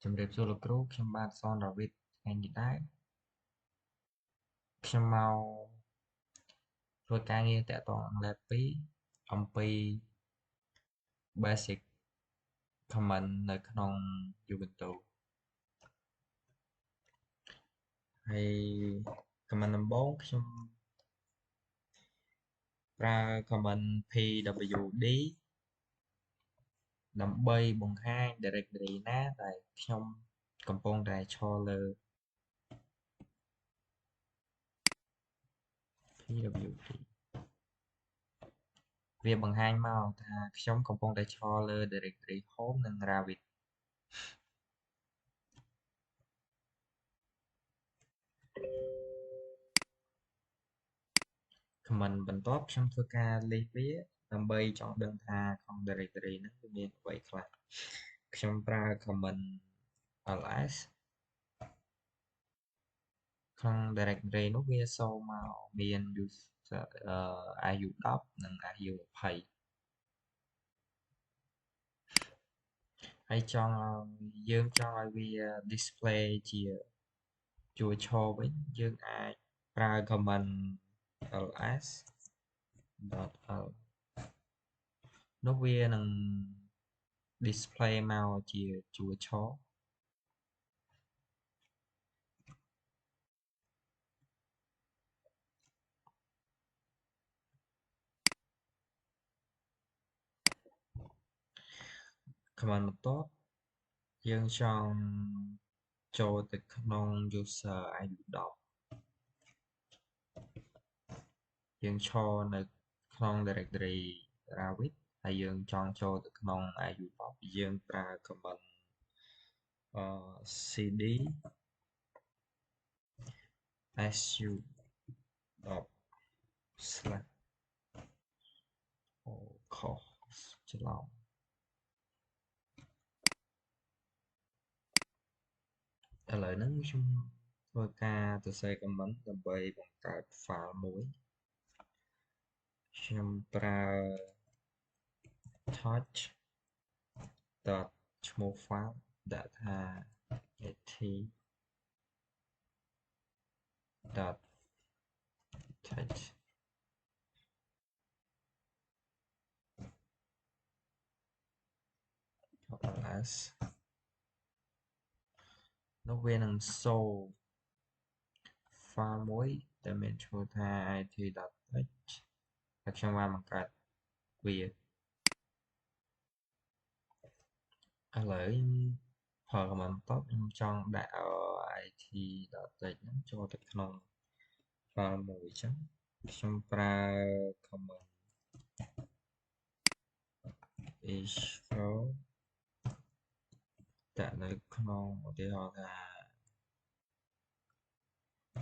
ជំរាបសួរលោកគ្រូខ្ញុំបាទសនរវិទ្យថ្ងៃនេះដែរខ្ញុំមកធ្វើការងារតាក់ទងនឹង Lab 2អំពី Basic Command នៅក្នុង Ubuntu ហើយ Command ដំបូងខ្ញុំប្រើ Command pwd ដើម្បីបង្ហាញ Directory ណាដែលខ្ញុំកំពុងតែឈរលើ pwd វាបង្ហាញមកថាខ្ញុំកំពុងតែឈរលើ Directory Home និង Ravit Command បន្ទាប់ខ្ញុំធ្វើការលេខវាដើម្បីចង់ដឹងថាក្នុង Directory ហ្នឹងវាមានអ្វីខ្លះខ្ញុំប្រើ Command ls ក្នុង Directory នោះវាសូមមកមាន user IU10 និង IU20 ហើយយើងចង់ឲ្យវា display ជាជួរឈរវិញយើងអាចប្រើ Command ls.l នោះវានឹង display មកជាជួរឈរcommand បន្ទាប់យើងចង់ចូលទៅក្នុង user IU10 យើងឈរនៅក្នុង directory Ravit ហើយយើងចង់ចូលទៅក្នុង IU10 យើងប្រើ command cd su10 slash ខុសច្រឡំឥឡូវហ្នឹងខ្ញុំធ្វើការសរសេរ command ដើម្បីបង្កើត file មួយខ្ញុំប្រើ touch ឈ្មោះ file ដាក់ថា at.text ls នោះវានឹងសូរ file មួយដែលមានឈ្មោះថា it.text ហើយខ្ញុំបានបង្កើតវាឥឡូវប្រើ command បន្ទាប់ខ្ញុំចង់ដាក់ it.text ហ្នឹងចូលទៅក្នុង file មួយអញ្ចឹងខ្ញុំប្រើ command echo ដាក់នៅក្នុងឧទាហរណ៍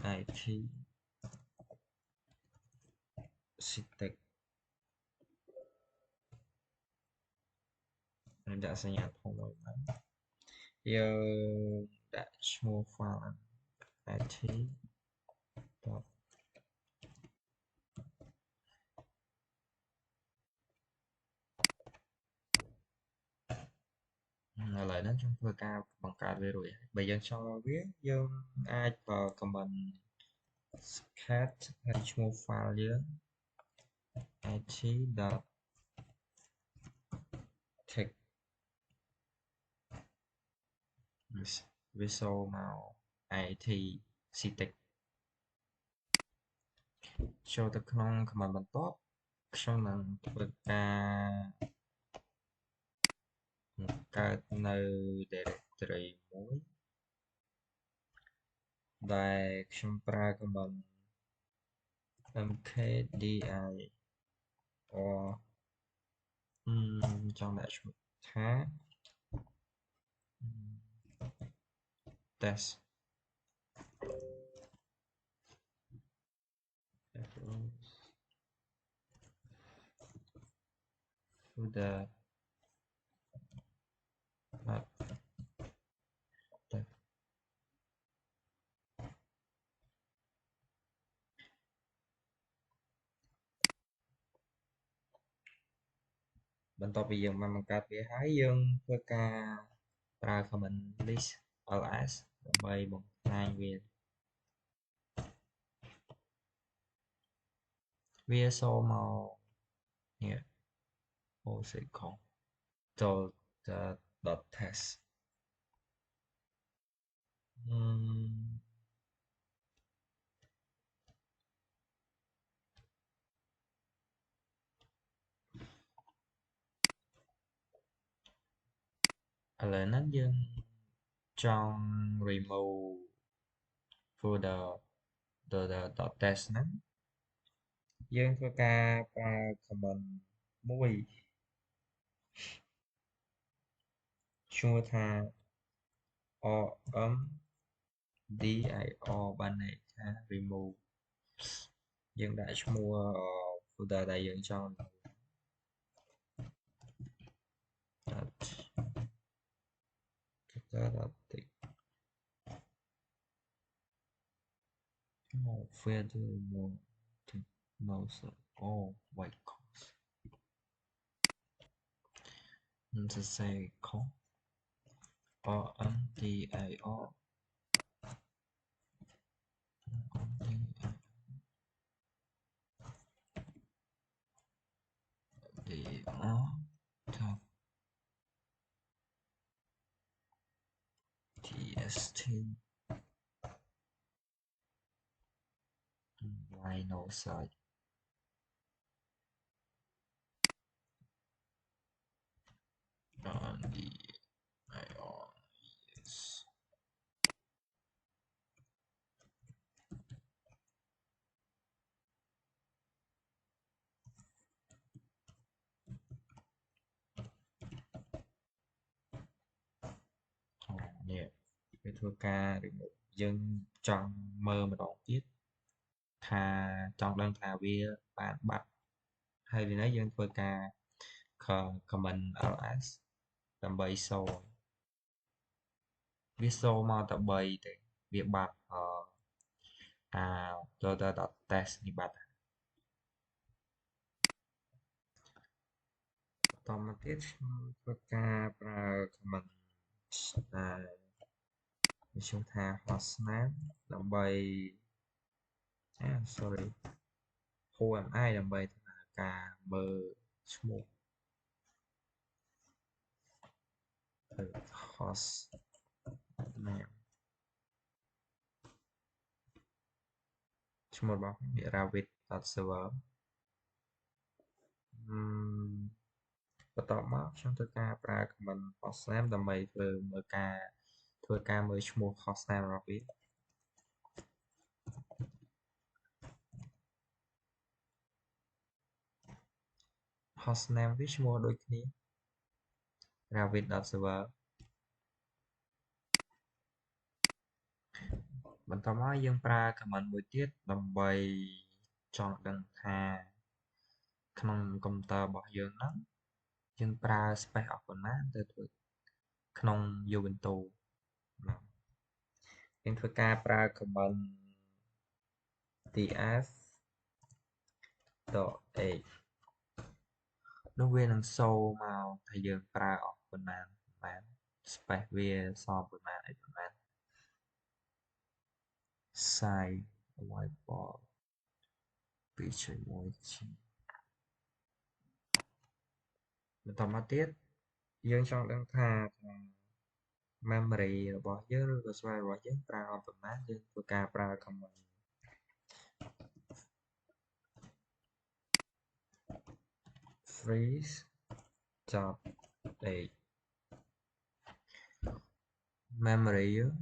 ថា it ctext នឹងដាក់សញ្ញាធំមួយបានយើងដាក់ឈ្មោះ file it ឥឡូវហ្នឹងខ្ញុំធ្វើការបង្កើតវារួចហើយបើយើងចង់ឲ្យវាយើងអាចប្រើ command cat ហើយឈ្មោះ file យើង it.text វាសូរមក it ctext ចូលទៅក្នុង command បន្ទាប់ខ្ញុំនឹងធ្វើការបង្កើតនៅ directory មួយដែលខ្ញុំប្រើ command mkdir ចង់ដាក់ឈ្មោះថា test folder test បន្ទាប់ពីយើងបានបង្កើតវាហើយយើងធ្វើការ ប្រើ command list ls ដើម្បីបង្ហាញវាចូលមកនេះអូសេខុសចូល .test ឥឡូវហ្នឹងយើងចង់ remove folder .test ហ្នឹងយើងធ្វើការប្រើ command មួយឈ្មោះថា rmdir បានន័យថា remove យើងដាក់ឈ្មោះ folder ដែលយើងចង់ .txt feather more mouse white cost នឹងសរសេរខុស rmdir tst rhino site yes នេះវាធ្វើការ remove យើងចង់មើលម្ដងទៀតថាចង់ដឹងថាវាបានបាត់ហើយពីនេះយើងធ្វើការ command ls ដើម្បីសូមវាសូមមកតែ3ទេវាបាត់.test នេះបាត់បន្តមកទៀតខ្ញុំធ្វើការប្រើ command ឈ្មោះថា hostname ដើម្បី sorry HMI ដើម្បីធ្វើការមើលឈ្មោះ hostname ឈ្មោះរបស់វា rabbit.server បន្ទាប់មកខ្ញុំធ្វើការប្រើ command hostname ដើម្បីធ្វើការមើលឈ្មោះ hostname របស់វា hostname វាឈ្មោះដូចគ្នា rabbit.server បន្ទាប់មកយើងប្រើ command មួយទៀតដើម្បីចង់ដឹងថាក្នុងកុំព្យូទ័ររបស់យើងហ្នឹងយើងប្រើ space អស់ប៉ុន្មានទៅធ្វើក្នុង Ubuntu យើងធ្វើការប្រើ command ts.h នោះវានឹងសូមមកថាយើងប្រើអស់ប៉ុន្មាន space វាសល់ប៉ុន្មានអីប៉ុន្មាន size whiteboard 2.1 បន្តមកទៀតយើងចង់ដឹងថា memory របស់យើងឬក៏ space របស់យើងប្រើអស់ប៉ុន្មានយើងធ្វើការប្រើ command freeze .h memory យើង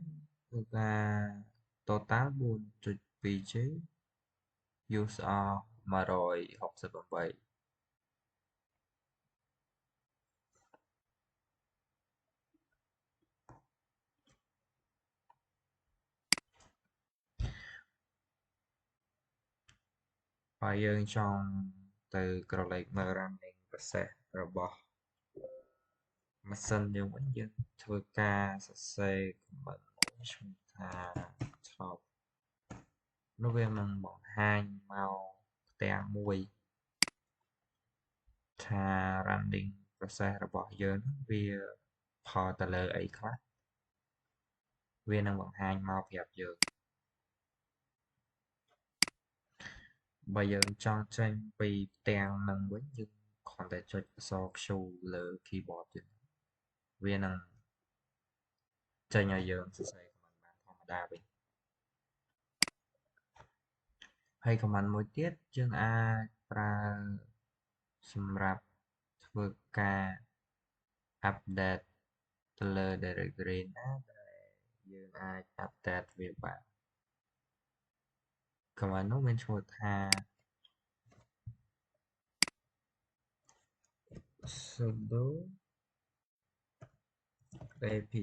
ធ្វើការ total 4.2 GB user 168បើយើងចង់ទៅក្រឡេកមើល running process របស់ម៉ាស៊ីនយើងវិញយើងធ្វើការសរសេរ command មួយឈ្មោះថា top នោះវានឹងបង្ហាញមកផ្ទាំងមួយថា running process របស់យើងវា ផលទៅលើអីខ្លះវានឹងបង្ហាញមកប្រាប់យើងបើយើងចង់ចេញពីផ្ទាំងនឹងវិញយើងគ្រាន់តែចុចអក្សរ Q លើ keyboard ទៀតវានឹងចេញឲ្យយើងសរសេរ command បានធម្មតាវិញហើយ command មួយទៀតយើងអាចប្រើសម្រាប់ធ្វើការ update ទៅលើ directory ណាដែលយើងអាច update វាបាន command នោះមានឈ្មោះថា sudo apt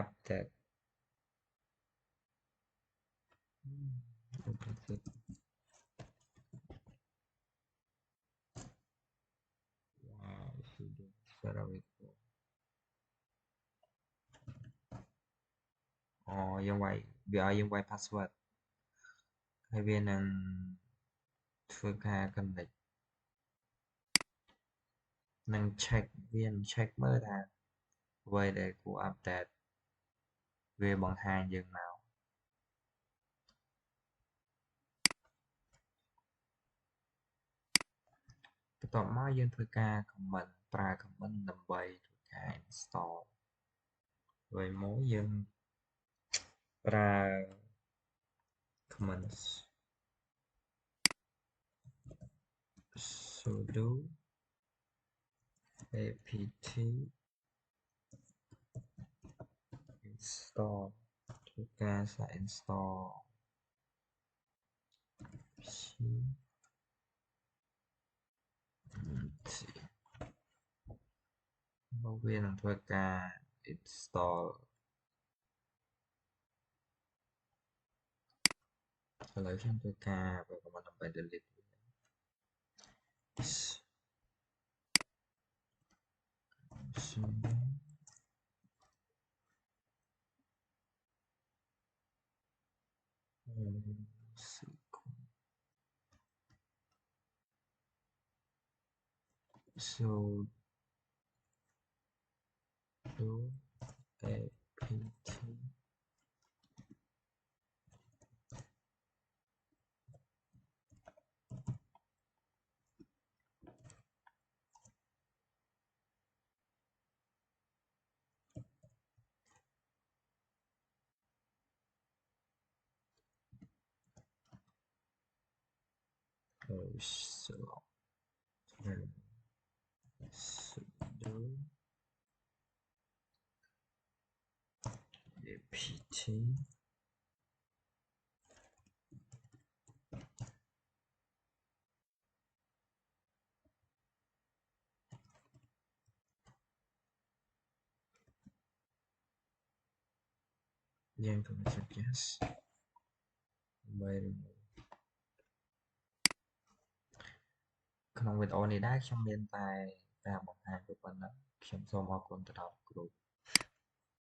update wow sudo Saraviko យើងវាយវាឲ្យយើងវាយ password ហើយវានឹងធ្វើការ connect នឹង check វានឹង check មើលថាអ្វីដែលគួរ update វាបង្ហាញយើងមកបន្ទាប់មកយើងធ្វើការ comment ប្រើ comment ដើម្បីធ្វើការ install ហើយមកយើងប្រើ comments sudo apt install ធ្វើការសាក install មកវានឹងធ្វើការ install ឥឡូវខ្ញុំធ្វើការបើ comment ដើម្បី delete sudo sudo apt sudo apt យើងទៅចុច yes ដើម្បី remove ក្នុងវីដេអូនេះដែរខ្ញុំមានតែការបង្ហាញប៉ុណ្ណឹងខ្ញុំសូមអរគុណទៅដល់គ្រូ